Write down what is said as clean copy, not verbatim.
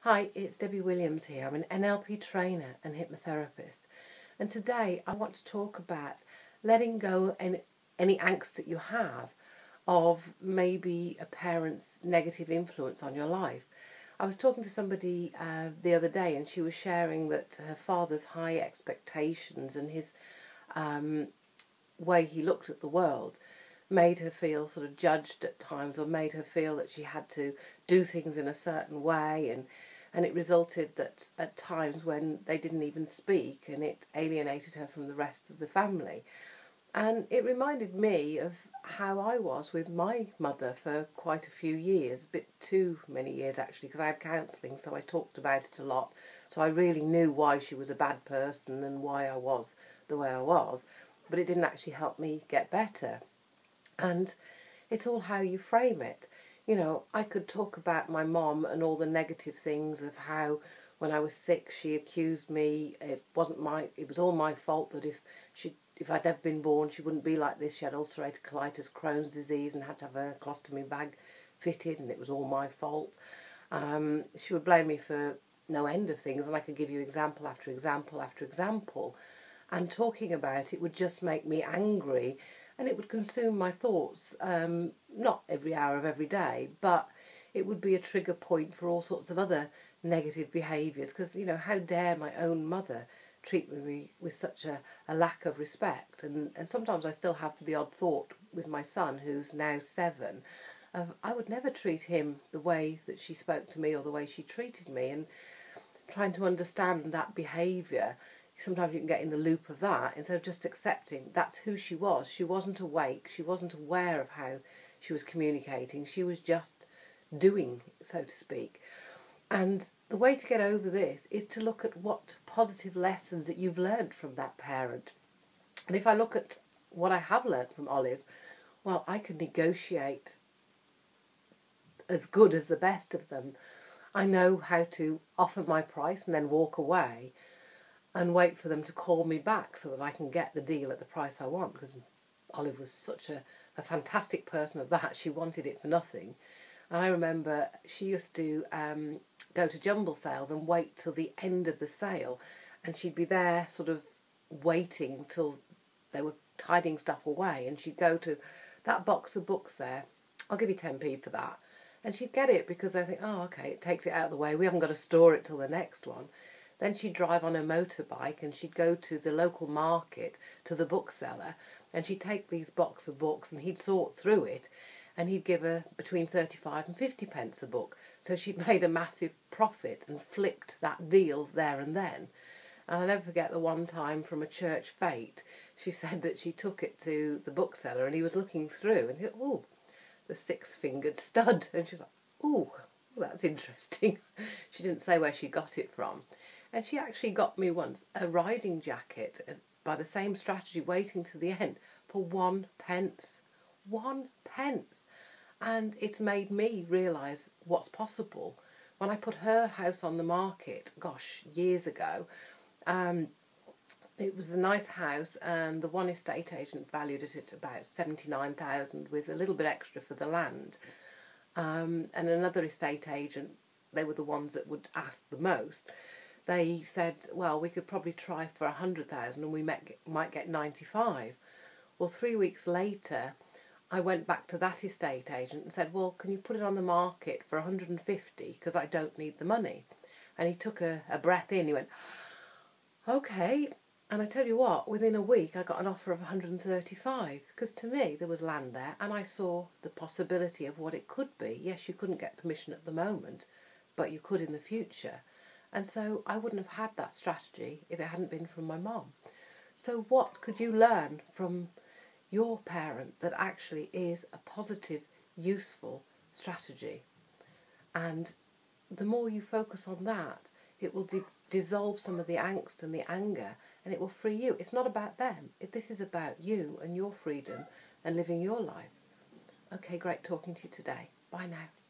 Hi, it's Debbie Williams here. I'm an NLP trainer and hypnotherapist. And today I want to talk about letting go any angst that you have of maybe a parent's negative influence on your life. I was talking to somebody the other day, and she was sharing that her father's high expectations and his way he looked at the world made her feel sort of judged at times, or made her feel that she had to do things in a certain way, and it resulted that at times when they didn't even speak, and it alienated her from the rest of the family. And it reminded me of how I was with my mother for quite a few years, a bit too many years actually, because I had counselling, so I talked about it a lot. So I really knew why she was a bad person and why I was the way I was, but it didn't actually help me get better. And it's all how you frame it. You know, I could talk about my mom and all the negative things of how when I was sick she accused me it was all my fault, that if I'd never been born she wouldn't be like this. She had ulcerative colitis, Crohn's disease, and had to have a colostomy bag fitted, and it was all my fault. She would blame me for no end of things, and I could give you example after example after example, and talking about it would just make me angry, and it would consume my thoughts, not every hour of every day, but it would be a trigger point for all sorts of other negative behaviours, because, you know, how dare my own mother treat me with such a lack of respect. And sometimes I still have the odd thought with my son, who's now 7, of I would never treat him the way that she spoke to me or the way she treated me, and trying to understand that behaviour. Sometimes you can get in the loop of that instead of just accepting that's who she was. She wasn't awake, she wasn't aware of how she was communicating, she was just doing, so to speak. And the way to get over this is to look at what positive lessons that you've learned from that parent. And if I look at what I have learned from Olive, well, I can negotiate as good as the best of them. I know how to offer my price and then walk away and wait for them to call me back so that I can get the deal at the price I want, because Olive was such a fantastic person of that. She wanted it for nothing. And I remember she used to go to jumble sales and wait till the end of the sale, and she'd be there sort of waiting till they were tidying stuff away, and she'd go to that box of books there, I'll give you 10p for that. And she'd get it because they think, oh, okay, it takes it out of the way, we haven't got to store it till the next one. Then she'd drive on her motorbike and she'd go to the local market, to the bookseller, and she'd take these box of books and he'd sort through it, and he'd give her between 35 and 50 pence a book. So she'd made a massive profit and flicked that deal there and then. And I'll never forget the one time from a church fete, she said that she took it to the bookseller and he was looking through and he thought, oh, the 6-fingered stud. And she was like, oh, that's interesting. She didn't say where she got it from. And she actually got me once a riding jacket by the same strategy, waiting to the end, for 1 pence. 1 pence. And it's made me realise what's possible. When I put her house on the market, gosh, years ago, it was a nice house, and the one estate agent valued it at about 79,000 with a little bit extra for the land. And another estate agent, they were the ones that would ask the most. They said, well, we could probably try for 100,000 and we might get 95. Well, 3 weeks later, I went back to that estate agent and said, well, can you put it on the market for 150 because I don't need the money? And he took a breath in, he went, okay. And I tell you what, within a week I got an offer of 135, because to me there was land there and I saw the possibility of what it could be. Yes, you couldn't get permission at the moment, but you could in the future. And so I wouldn't have had that strategy if it hadn't been from my mom. So what could you learn from your parent that actually is a positive, useful strategy? And the more you focus on that, it will dissolve some of the angst and the anger, and it will free you. It's not about them. This is about you and your freedom and living your life. Okay, great talking to you today. Bye now.